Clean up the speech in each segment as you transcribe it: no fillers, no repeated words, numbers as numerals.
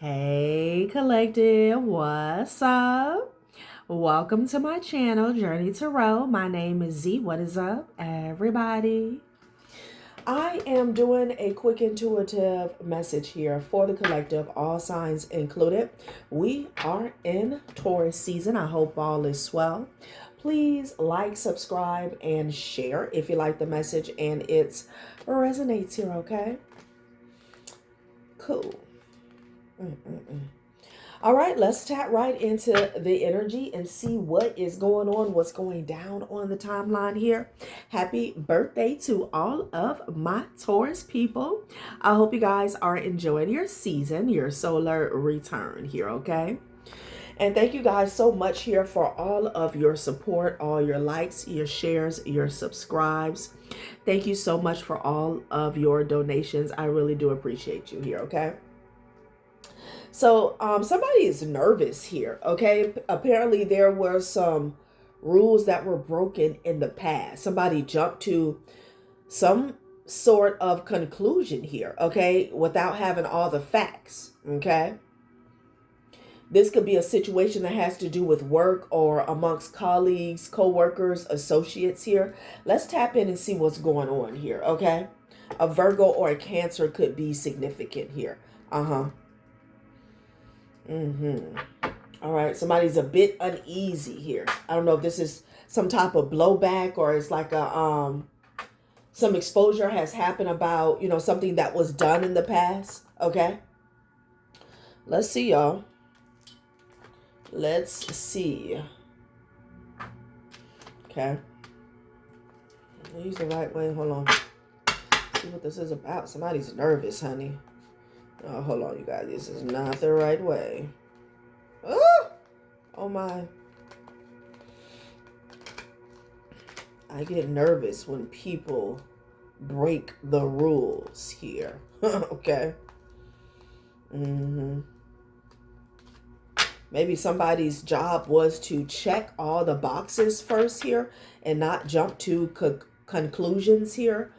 Hey collective, what's up? Welcome to my channel, Journey Tarot. My name is Z. What is up, everybody? I am doing a quick intuitive message here for the collective, all signs included. We are in Taurus season. I hope all is well. Please like, subscribe, and share if you like the message and it resonates here, okay? Cool. All right, let's tap right into the energy and see what is going on, what's going down on the timeline here. Happy birthday to all of my Taurus people. I hope you guys are enjoying your season, your solar return here, okay? And thank you guys so much here for all of your support, all your likes, your shares, your subscribes. Thank you so much for all of your donations. I really do appreciate you here, okay? So somebody is nervous here, okay? Apparently there were some rules that were broken in the past. Somebody jumped to some sort of conclusion here, okay, without having all the facts, okay? This could be a situation that has to do with work or amongst colleagues, co-workers, associates here. Let's tap in and see what's going on here, okay? A Virgo or a Cancer could be significant here. All right, somebody's a bit uneasy here. I don't know if this is some type of blowback or it's like a some exposure has happened about, something that was done in the past, okay? Let's see, y'all. Let's see. Okay. Use the right way. Hold on. See what this is about. Somebody's nervous, honey. Oh, hold on, you guys. This is not the right way. Oh my. I get nervous when people break the rules here. Okay. Maybe somebody's job was to check all the boxes first here and not jump to conclusions here.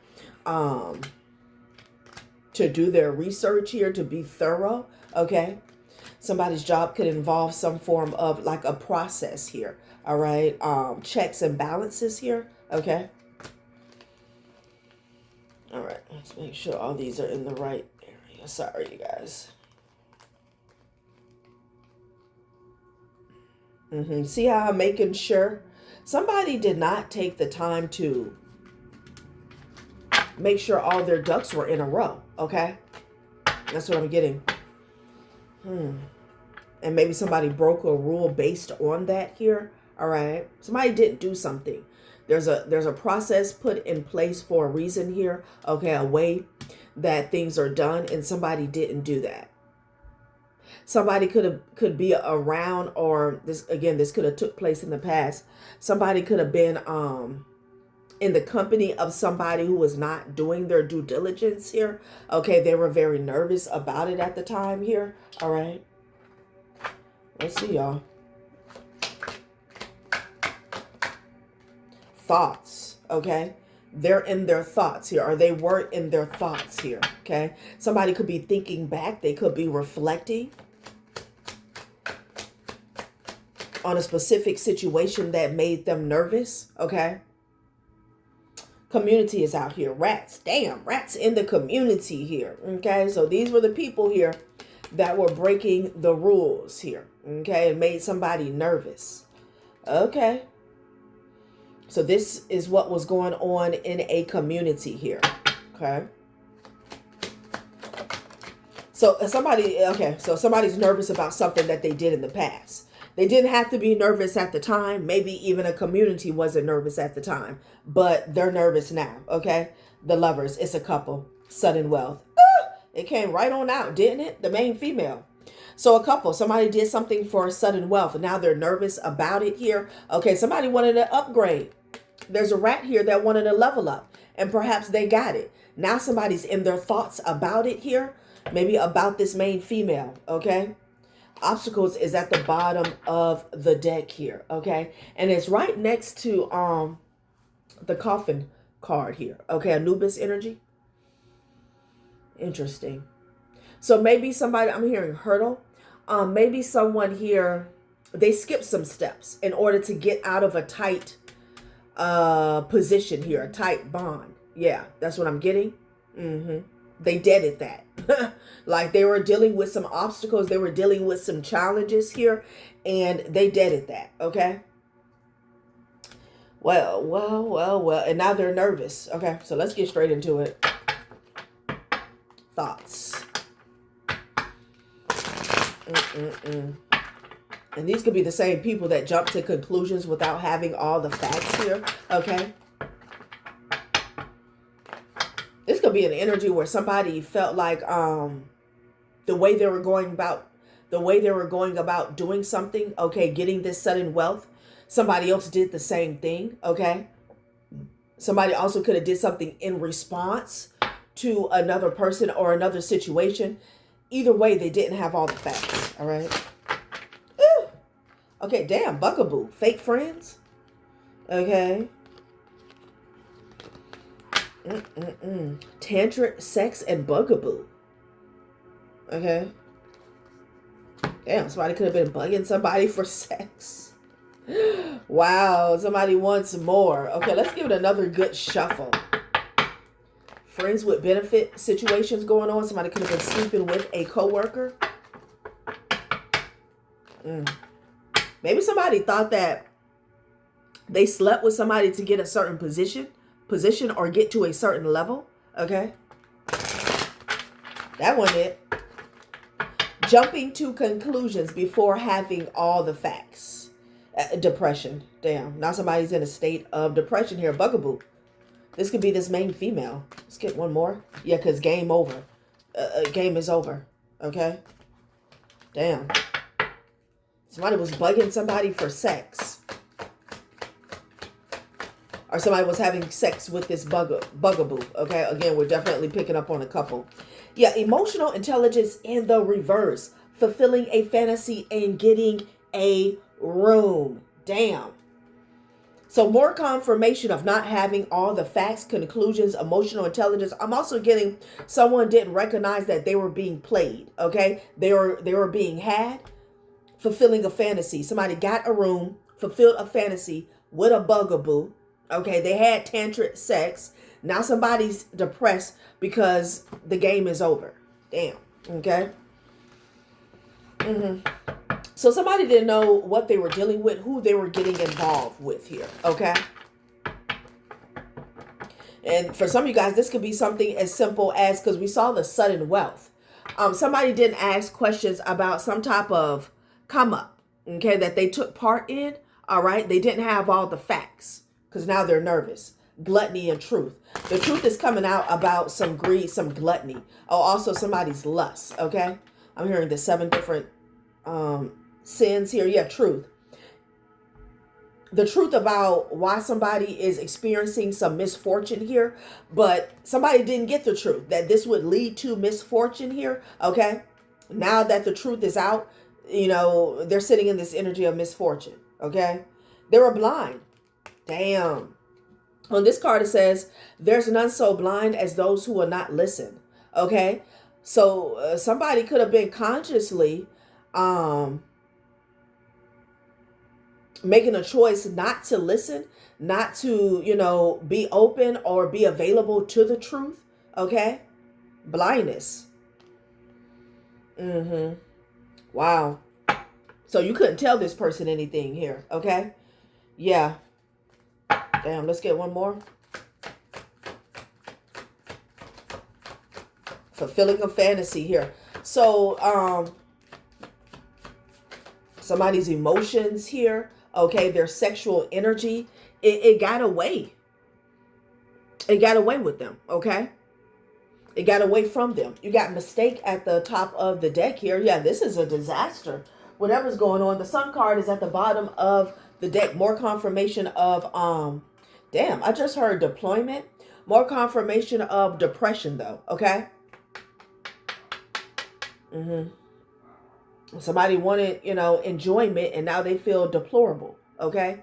To do their research here, to be thorough, okay? Somebody's job could involve some form of like a process here, all right? Checks and balances here, okay? All right, let's make sure all these are in the right area. Sorry, you guys. See how I'm making sure? Somebody did not take the time to make sure all their ducks were in a row, okay? That's what I'm getting. And maybe somebody broke a rule based on that here, all right? Somebody didn't do something. There's a process put in place for a reason here, okay? A way that things are done, and somebody didn't do that. Somebody could be around, or this could have took place in the past. Somebody could have been in the company of somebody who was not doing their due diligence here. Okay, they were very nervous about it at the time here. All right. Let's see, y'all. Thoughts, okay? They're in their thoughts here, or they were in their thoughts here, okay? Somebody could be thinking back. They could be reflecting on a specific situation that made them nervous, okay? Community is out here. Rats. Damn, rats in the community here. Okay, so these were the people here that were breaking the rules here. Okay, it made somebody nervous. Okay. So this is what was going on in a community here. Okay. So somebody's nervous about something that they did in the past. They didn't have to be nervous at the time. Maybe even a community wasn't nervous at the time, but they're nervous now, okay? The Lovers, it's a couple, sudden wealth. It came right on out, didn't it? The main female. So a couple, somebody did something for sudden wealth, and now they're nervous about it here. Okay, somebody wanted to upgrade. There's a rat here that wanted to level up, and perhaps they got it. Now somebody's in their thoughts about it here, maybe about this main female, okay? Obstacles is at the bottom of the deck here, okay? And it's right next to the coffin card here, okay? Anubis energy. Interesting. So maybe somebody, I'm hearing hurdle. Maybe someone here, they skip some steps in order to get out of a tight position here, a tight bond. Yeah, that's what I'm getting. They deaded that. Like they were dealing with some obstacles, they were dealing with some challenges here, and they deaded that. Okay. Well. And now they're nervous. Okay, so let's get straight into it. Thoughts. And these could be the same people that jump to conclusions without having all the facts here. Okay. This could be an energy where somebody felt like the way they were going about doing something, okay, getting this sudden wealth, somebody else did the same thing. Okay. Somebody also could have did something in response to another person or another situation. Either way, they didn't have all the facts. All right. Ooh. Okay, damn, bugaboo. Fake friends. Okay. Tantric sex and bugaboo. Okay. Damn, somebody could have been bugging somebody for sex. Wow, somebody wants more. Okay, let's give it another good shuffle. Friends with benefit situations going on. Somebody could have been sleeping with a coworker. Maybe somebody thought that they slept with somebody to get a certain position or get to a certain level. Okay. That one it. Jumping to conclusions before having all the facts. Depression. Damn. Now somebody's in a state of depression here. Bugaboo. This could be this main female. Let's get one more. Yeah, because game over. Game is over. Okay. Damn. Somebody was bugging somebody for sex. Or somebody was having sex with this bugaboo. Okay. Again, we're definitely picking up on a couple. Yeah. Emotional intelligence in the reverse. Fulfilling a fantasy and getting a room. Damn. So more confirmation of not having all the facts, conclusions, emotional intelligence. I'm also getting someone didn't recognize that they were being played. Okay. They were being had. Fulfilling a fantasy. Somebody got a room, fulfilled a fantasy with a bugaboo. Okay. They had tantric sex. Now somebody's depressed because the game is over. Damn. Okay. So somebody didn't know what they were dealing with, who they were getting involved with here. Okay. And for some of you guys, this could be something as simple as, because we saw the sudden wealth. Somebody didn't ask questions about some type of come up, okay, that they took part in. All right. They didn't have all the facts because now they're nervous. Gluttony and truth. The truth is coming out about some greed, some gluttony. Oh, also somebody's lust. Okay. I'm hearing the 7 different sins here. Yeah, truth. The truth about why somebody is experiencing some misfortune here, but somebody didn't get the truth that this would lead to misfortune here. Okay. Now that the truth is out, they're sitting in this energy of misfortune. Okay. They were blind. Damn. On this card, it says, there's none so blind as those who will not listen. Okay. So somebody could have been consciously making a choice not to listen, not to, be open or be available to the truth. Okay. Blindness. Wow. So you couldn't tell this person anything here. Okay. Yeah. Damn. Let's get one more. Fulfilling a fantasy here. So, somebody's emotions here. Okay. Their sexual energy. It got away. It got away with them. Okay. It got away from them. You got mistake at the top of the deck here. Yeah, this is a disaster. Whatever's going on. The Sun card is at the bottom of the deck. More confirmation of, damn, I just heard deployment. More confirmation of depression though. Okay. Somebody wanted, enjoyment, and now they feel deplorable. Okay.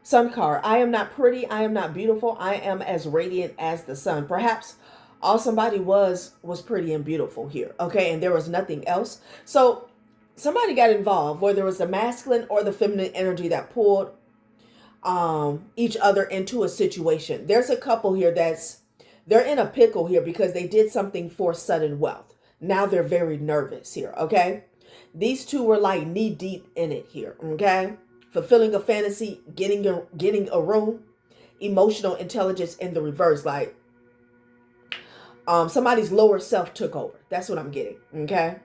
Sun card. I am not pretty. I am not beautiful. I am as radiant as the sun. Perhaps All somebody was pretty and beautiful here, okay? And there was nothing else. So somebody got involved, whether it was the masculine or the feminine energy that pulled each other into a situation. There's a couple here they're in a pickle here because they did something for sudden wealth. Now they're very nervous here, okay? These two were like knee deep in it here, okay? Fulfilling a fantasy, getting a room, emotional intelligence in the reverse, like somebody's lower self took over. That's what I'm getting, okay?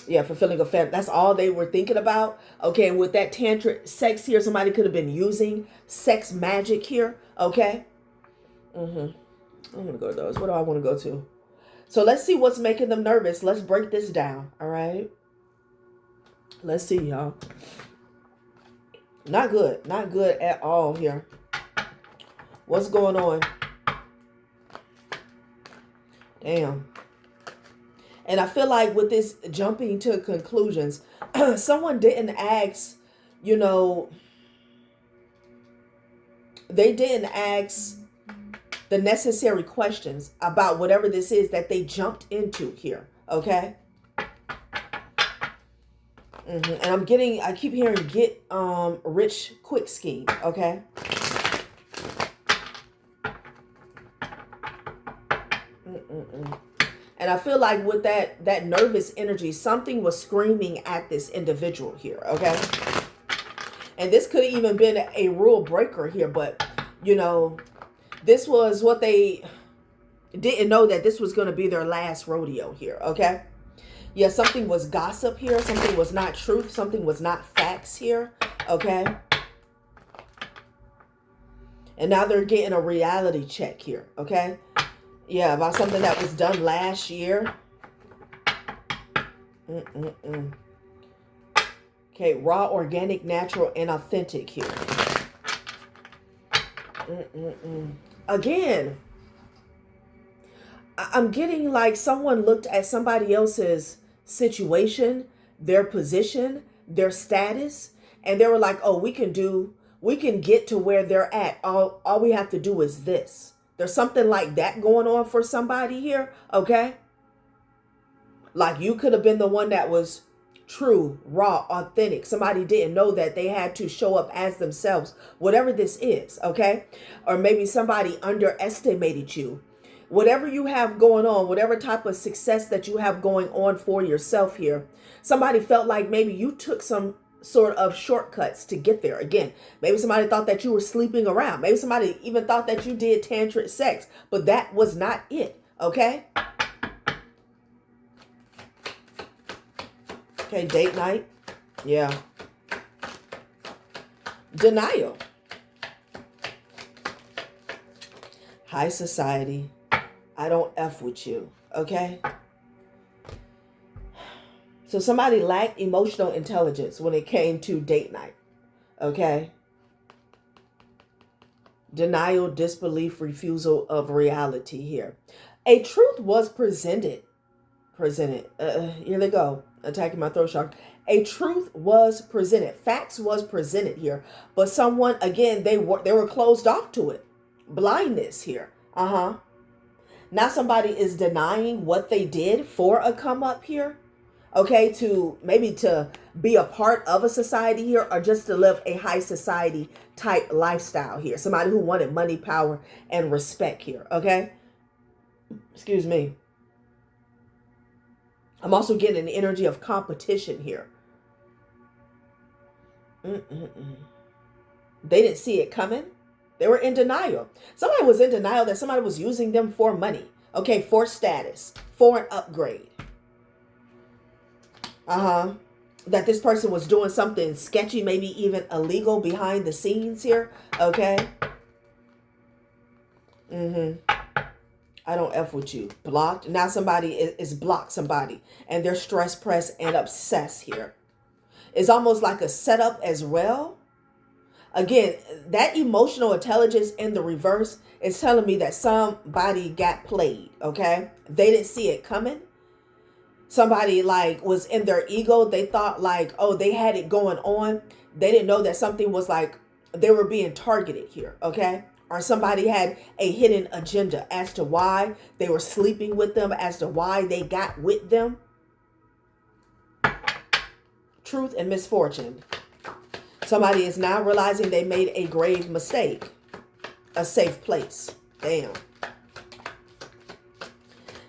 Yeah, fulfilling a fantasy. That's all they were thinking about. Okay, and with that tantric sex here, somebody could have been using sex magic here, okay? I'm gonna go to those. What do I want to go to? So let's see what's making them nervous. Let's break this down, all right? Let's see, y'all. Not good. Not good at all here. What's going on? Damn. And I feel like with this jumping to conclusions, someone didn't ask, you know, they didn't ask the necessary questions about whatever this is that they jumped into here, okay? And I keep hearing get rich quick scheme, okay? And I feel like with that nervous energy, something was screaming at this individual here, okay? And this could have even been a rule breaker here, but, you know, this was what they didn't know, that this was going to be their last rodeo here, okay? Yeah, something was gossip here. Something was not truth. Something was not facts here, okay? And now they're getting a reality check here, okay? Yeah, about something that was done last year. Okay, raw, organic, natural, and authentic here. Again, I'm getting like someone looked at somebody else's situation, their position, their status, and they were like, oh, we can get to where they're at. All we have to do is this. There's something like that going on for somebody here, okay? Like you could have been the one that was true, raw, authentic. Somebody didn't know that they had to show up as themselves, whatever this is, okay? Or maybe somebody underestimated you. Whatever you have going on, whatever type of success that you have going on for yourself here, somebody felt like maybe you took some sort of shortcuts to get there. Again, maybe somebody thought that you were sleeping around. Maybe somebody even thought that you did tantric sex, but that was not it, okay? Okay, date night. Yeah. Denial. High society. I don't F with you, okay? So somebody lacked emotional intelligence when it came to date night, okay? Denial, disbelief, refusal of reality here. A truth was presented. Here they go, attacking my throat chakra. A truth was presented. Facts was presented here. But someone, again, they were closed off to it. Blindness here. Now somebody is denying what they did for a come up here. Okay, to be a part of a society here, or just to live a high society type lifestyle here. Somebody who wanted money, power, and respect here. Okay. Excuse me. I'm also getting an energy of competition here. They didn't see it coming. They were in denial. Somebody was in denial that somebody was using them for money. Okay, for status, for an upgrade. That this person was doing something sketchy, maybe even illegal behind the scenes here. Okay. I don't F with you. Blocked. Now somebody is blocked somebody, and they're stressed, pressed, and obsessed here. It's almost like a setup as well. Again, that emotional intelligence in the reverse is telling me that somebody got played, okay? They didn't see it coming. Somebody like was in their ego. They thought like, oh, they had it going on. They didn't know that something was like, they were being targeted here, okay? or somebody had a hidden agenda as to why they were sleeping with them, as to why they got with them. Truth and misfortune. Somebody is now realizing they made a grave mistake. A safe place. Damn.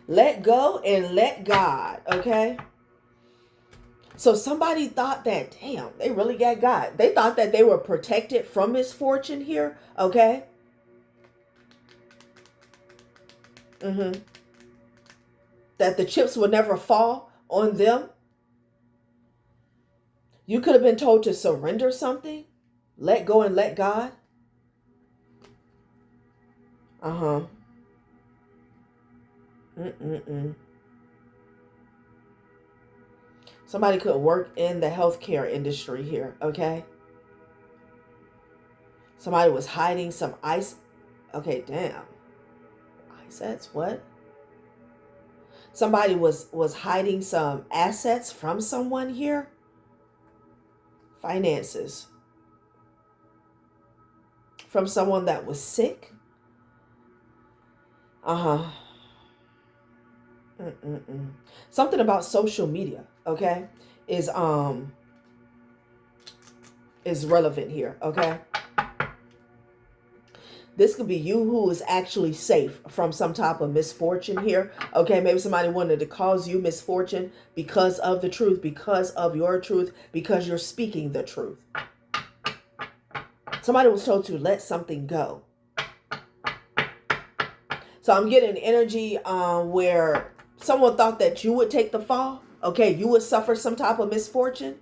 Let go and let God, okay? So somebody thought that, damn, they really got God. They thought that they were protected from misfortune here, okay? That the chips would never fall on them. You could have been told to surrender something. Let go and let God. Somebody could work in the healthcare industry here, okay? Somebody was hiding some ice. Okay, damn. Assets, what? Somebody was hiding some assets from someone here. Finances. From someone that was sick. Something about social media, okay, is relevant here, okay? This could be you who is actually safe from some type of misfortune here, okay? Maybe somebody wanted to cause you misfortune because of the truth, because of your truth, because you're speaking the truth. Somebody was told to let something go. So I'm getting energy where someone thought that you would take the fall. Okay, you would suffer some type of misfortune.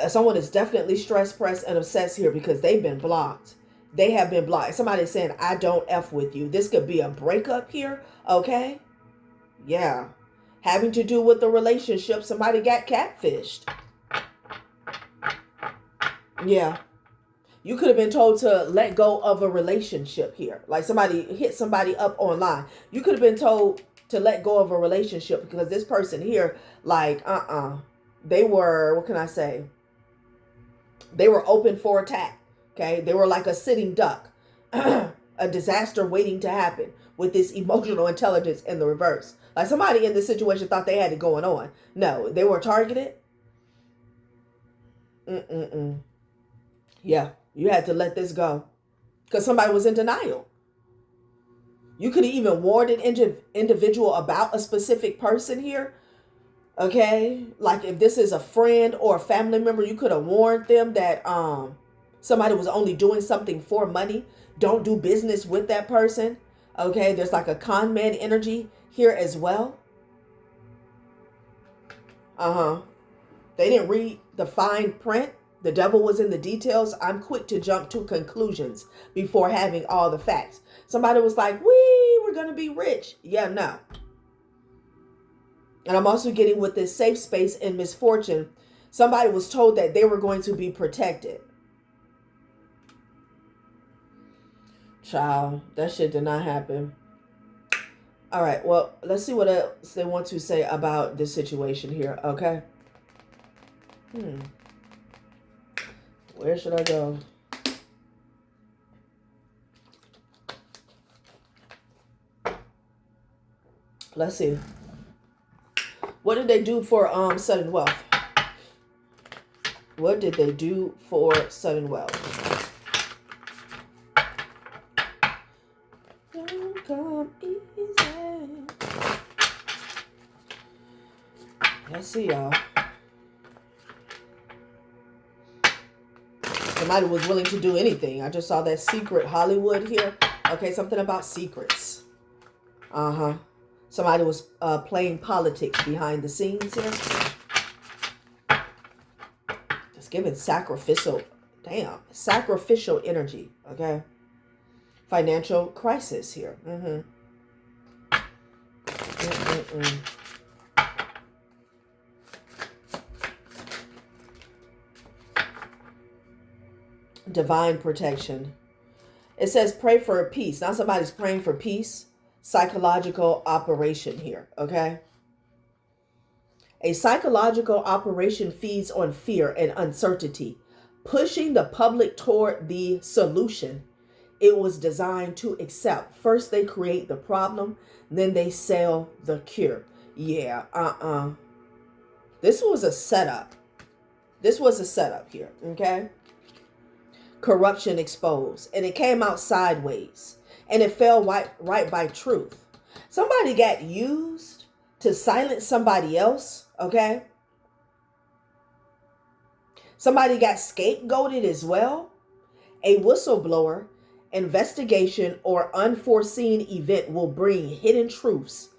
Someone is definitely stressed, pressed, and obsessed here because they've been blocked. They have been blocked. Somebody is saying, I don't F with you. This could be a breakup here. Okay. Yeah. Having to do with the relationship. Somebody got catfished. Yeah. You could have been told to let go of a relationship here. Like somebody hit somebody up online. You could have been told to let go of a relationship because this person here, like, they were, what can I say? They were open for attack. Okay. They were like a sitting duck, a disaster waiting to happen with this emotional intelligence in the reverse. Like somebody in this situation thought they had it going on. No, they were targeted. Yeah. You had to let this go because somebody was in denial. You could have even warned an individual about a specific person here. Okay. Like if this is a friend or a family member, you could have warned them that somebody was only doing something for money. Don't do business with that person. Okay. There's like a con man energy here as well. They didn't read the fine print. The devil was in the details. I'm quick to jump to conclusions before having all the facts. Somebody was like, we're going to be rich. Yeah, no. And I'm also getting with this safe space in misfortune. Somebody was told that they were going to be protected. Child, that shit did not happen. All right, well, let's see what else they want to say about this situation here, okay? Where should I go? Let's see. What did they do for sudden wealth? What did they do for sudden wealth? Don't come easy. Let's see, y'all. Somebody was willing to do anything. I just saw that secret Hollywood here. Okay, something about secrets. Somebody was playing politics behind the scenes here. Just giving sacrificial, sacrificial energy. Okay. Financial crisis here. Divine protection. It says pray for peace. Now somebody's praying for peace. Psychological operation here. Okay. A psychological operation feeds on fear and uncertainty, pushing the public toward the solution it was designed to accept. First, they create the problem, then they sell the cure. Yeah, This was a setup. This was a setup here, okay? Corruption exposed, and it came out sideways, and it fell right by truth. Somebody got used to silence somebody else, okay? Somebody got scapegoated as well. A whistleblower, investigation, or unforeseen event will bring hidden truths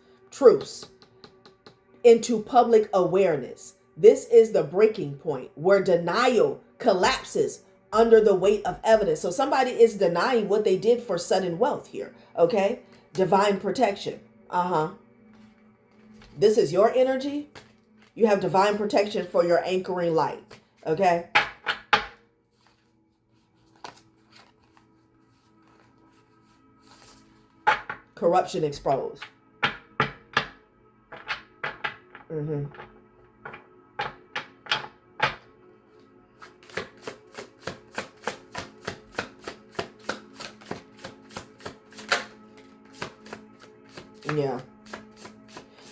into public awareness. This is the breaking point where denial collapses under the weight of evidence. So somebody is denying what they did for sudden wealth here, okay? Divine protection. This is your energy. You have divine protection for your anchoring light, okay? Corruption exposed. Yeah.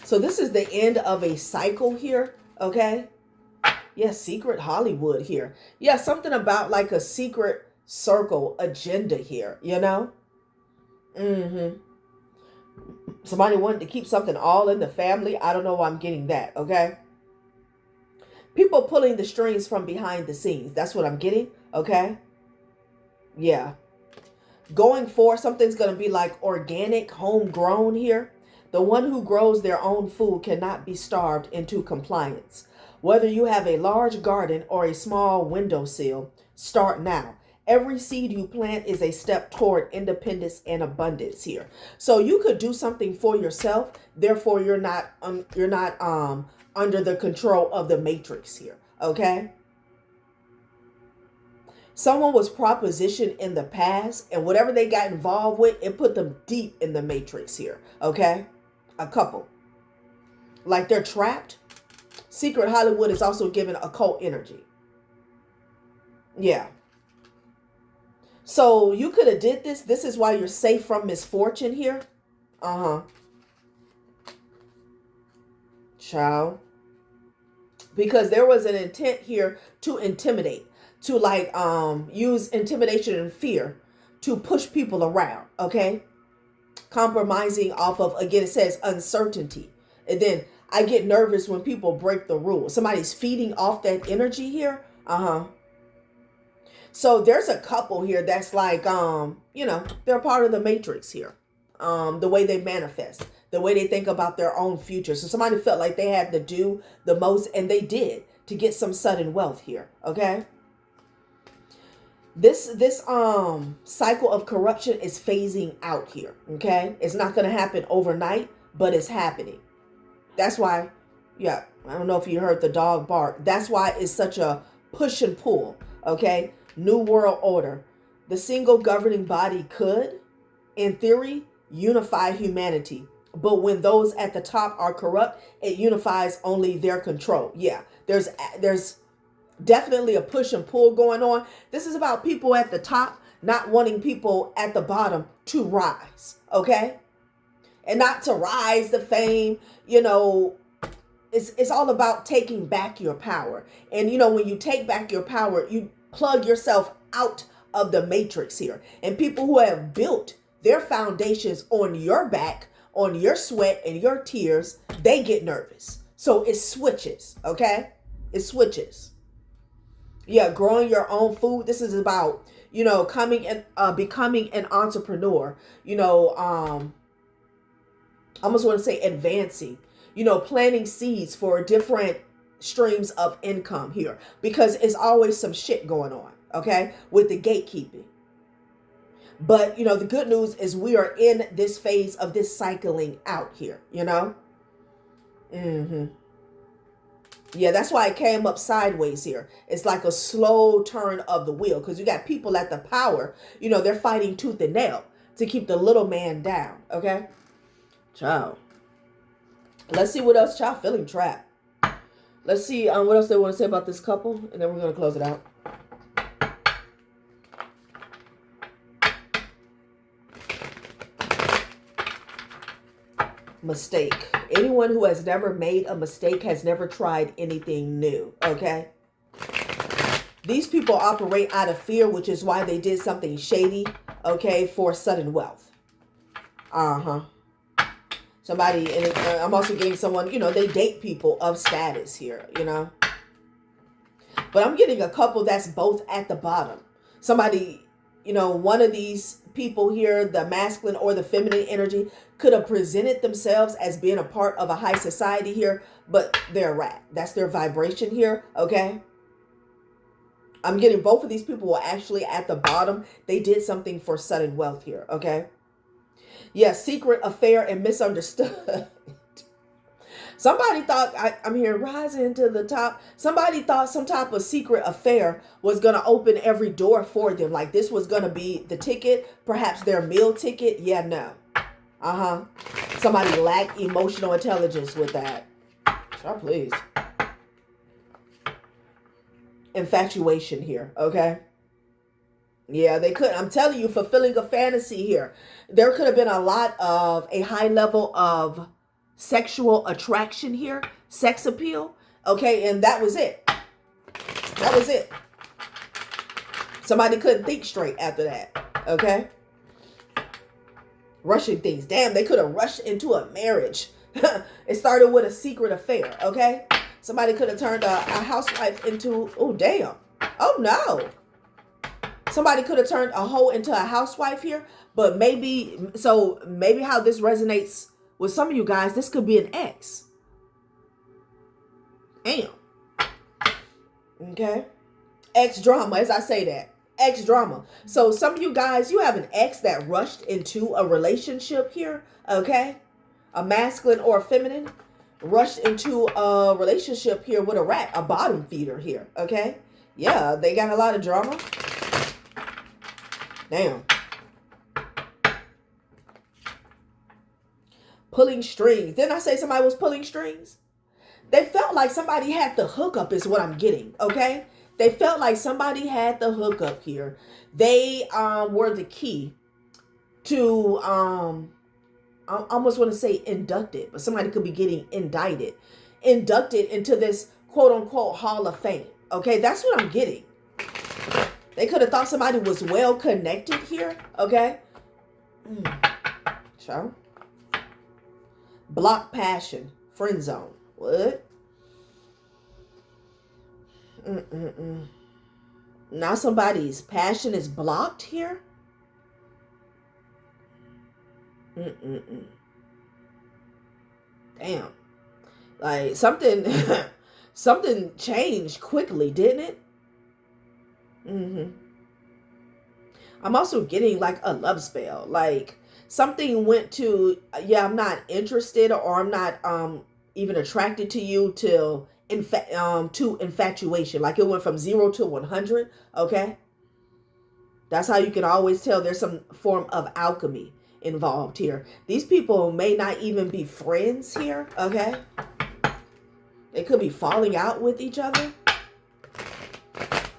So this is the end of a cycle here, okay? Yeah, secret Hollywood here. Yeah, something about like a secret circle agenda here, you know? Somebody wanted to keep something all in the family. I don't know why I'm getting that, okay? People pulling the strings from behind the scenes. That's what I'm getting, okay? Yeah. Going forward, something's going to be like organic, homegrown here. The one who grows their own food cannot be starved into compliance. Whether you have a large garden or a small windowsill, start now. Every seed you plant is a step toward independence and abundance here. So you could do something for yourself. Therefore, you're not under the control of the matrix here. Okay. Someone was propositioned in the past, and whatever they got involved with, it put them deep in the matrix here. Okay. A couple. Like they're trapped. Secret Hollywood is also given occult energy. Yeah. So you could have did this. This is why you're safe from misfortune here. Child. Because there was an intent here to intimidate, to like use intimidation and fear to push people around, okay? Compromising off of, again, it says uncertainty. And then I get nervous when people break the rules. Somebody's feeding off that energy here. So there's a couple here that's like, they're part of the matrix here. The way they manifest, the way they think about their own future. So somebody felt like they had to do the most, and they did, to get some sudden wealth here. Okay. This cycle of corruption is phasing out here. Okay. It's not going to happen overnight, but it's happening. That's why, yeah, I don't know if you heard the dog bark. That's why it's such a push and pull. Okay. New world order. The single governing body could, in theory, unify humanity. But when those at the top are corrupt, it unifies only their control. Yeah, there's definitely a push and pull going on. This is about people at the top not wanting people at the bottom to rise, okay? And not to rise to fame, it's all about taking back your power. And when you take back your power, you plug yourself out of the matrix here. And people who have built their foundations on your back, on your sweat and your tears, they get nervous. So it switches, okay? It switches. Yeah, growing your own food. This is about, coming and becoming an entrepreneur. I almost want to say advancing, planting seeds for different streams of income here, because it's always some shit going on, okay, with the gatekeeping. But, the good news is we are in this phase of this cycling out here, Yeah, that's why it came up sideways here. It's like a slow turn of the wheel, because you got people at the power, they're fighting tooth and nail to keep the little man down, okay? Child. Let's see what else. Child feeling trapped. Let's see what else they want to say about this couple, and then we're going to close it out. Mistake. Anyone who has never made a mistake has never tried anything new, okay? These people operate out of fear, which is why they did something shady, okay, for sudden wealth. Somebody, and I'm also getting someone, they date people of status here, But I'm getting a couple that's both at the bottom. Somebody, one of these people here, the masculine or the feminine energy, could have presented themselves as being a part of a high society here, but they're a rat. That's their vibration here, okay? I'm getting both of these people were actually at the bottom. They did something for sudden wealth here, okay? Yeah, secret affair and misunderstood. Somebody thought, I'm here rising to the top. Somebody thought some type of secret affair was going to open every door for them. Like this was going to be the ticket, perhaps their meal ticket. Yeah, no. Somebody lacked emotional intelligence with that. Oh, please. Infatuation here, okay? Yeah, they could. I'm telling you, fulfilling a fantasy here. There could have been a lot of a high level of sexual attraction here, sex appeal, okay? And that was it. That was it. Somebody couldn't think straight after that, okay? Rushing things. Damn, they could have rushed into a marriage. It started with a secret affair, okay? Somebody could have turned a housewife into, oh, damn. Oh, no. Somebody could have turned a hoe into a housewife here, but maybe how this resonates with some of you guys, this could be an ex. Damn. Okay. Ex drama, as I say that. Ex drama. So some of you guys, you have an ex that rushed into a relationship here, okay? A masculine or a feminine rushed into a relationship here with a rat, a bottom feeder here, okay? Yeah, they got a lot of drama. Damn. Pulling strings. Didn't I say somebody was pulling strings? They felt like somebody had the hookup is what I'm getting, okay? They felt like somebody had the hookup here. They were the key to, I almost want to say inducted, but somebody could be getting indicted. Inducted into this quote-unquote Hall of Fame, okay? That's what I'm getting. They could have thought somebody was well connected here, okay? So, block passion, friend zone. What? Now somebody's passion is blocked here? Damn. Like something something changed quickly, didn't it? I'm also getting like a love spell. Like something went to, yeah, I'm not interested, or I'm not even attracted to you till to infatuation. Like it went from 0 to 100, okay? That's how you can always tell there's some form of alchemy involved here. These people may not even be friends here, okay? They could be falling out with each other.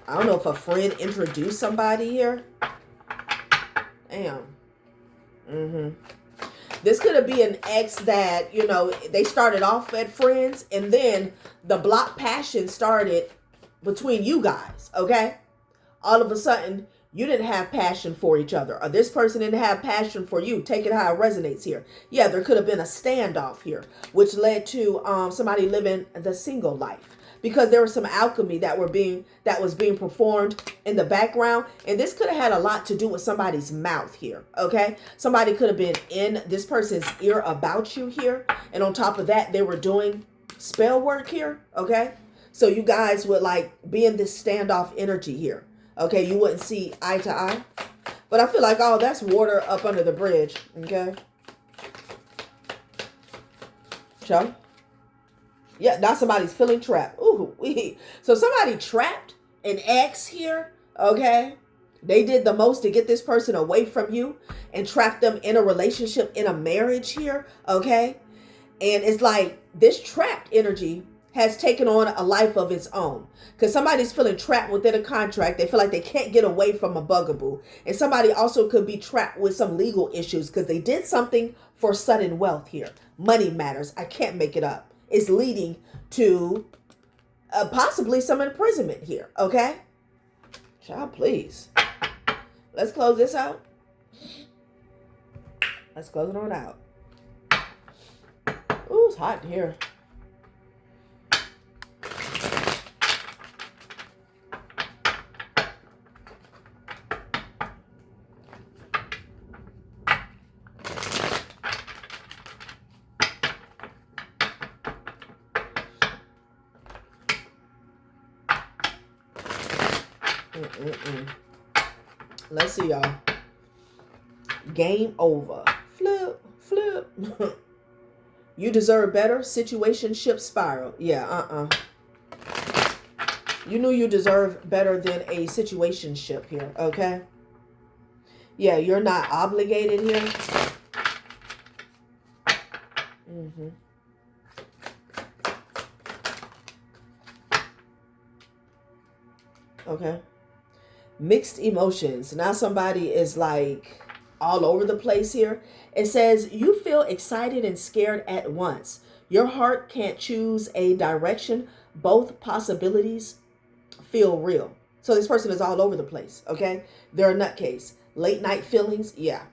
I don't know if a friend introduced somebody here. Damn. This could have been an ex that, they started off at friends, and then the block passion started between you guys, okay? All of a sudden, you didn't have passion for each other, or this person didn't have passion for you. Take it how it resonates here. Yeah, there could have been a standoff here, which led to somebody living the single life, because there was some alchemy that was being performed in the background. And this could have had a lot to do with somebody's mouth here, okay? Somebody could have been in this person's ear about you here. And on top of that, they were doing spell work here, okay? So you guys would like be in this standoff energy here, okay? You wouldn't see eye to eye. But I feel like, oh, that's water up under the bridge, okay? So, yeah, now somebody's feeling trapped. Ooh, so somebody trapped an ex here, okay? They did the most to get this person away from you and trap them in a relationship, in a marriage here, okay? And it's like this trapped energy has taken on a life of its own. Because somebody's feeling trapped within a contract. They feel like they can't get away from a bugaboo. And somebody also could be trapped with some legal issues because they did something for sudden wealth here. Money matters. I can't make it up. It's leading to possibly some imprisonment here. Okay? Child, please. Let's close this out. Let's close it on out. Ooh, it's hot in here. Let's see, y'all. Game over. Flip, flip. You deserve better. Situationship spiral. Yeah, You knew you deserve better than a situationship here, okay? Yeah, you're not obligated here. Okay. Mixed emotions. Now somebody is like all over the place here. It says you feel excited and scared at once. Your heart can't choose a direction. Both possibilities feel real. So this person is all over the place, okay? They're a nutcase. Late night feelings, yeah.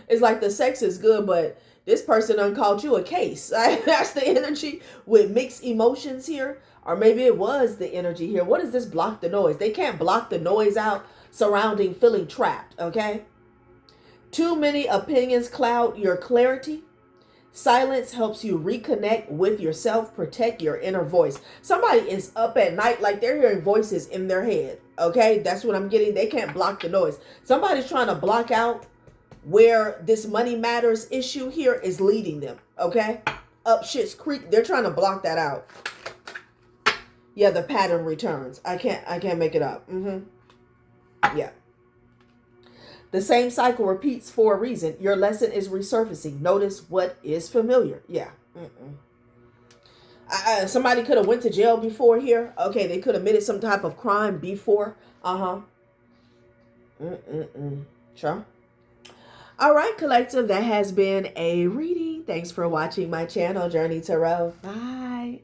It's like the sex is good, but this person done called you a case. That's the energy with mixed emotions here. Or maybe it was the energy here. What is this block the noise? They can't block the noise out surrounding feeling trapped, okay? Too many opinions cloud your clarity. Silence helps you reconnect with yourself, protect your inner voice. Somebody is up at night like they're hearing voices in their head, okay? That's what I'm getting. They can't block the noise. Somebody's trying to block out where this money matters issue here is leading them, okay? Up shit's creek. They're trying to block that out. Yeah, the pattern returns. I can't make it up. Yeah. The same cycle repeats for a reason. Your lesson is resurfacing. Notice what is familiar. Yeah. Somebody could have went to jail before here. Okay, they could have committed some type of crime before. Sure. All right, collective. That has been a reading. Thanks for watching my channel, Journey Tarot. Bye.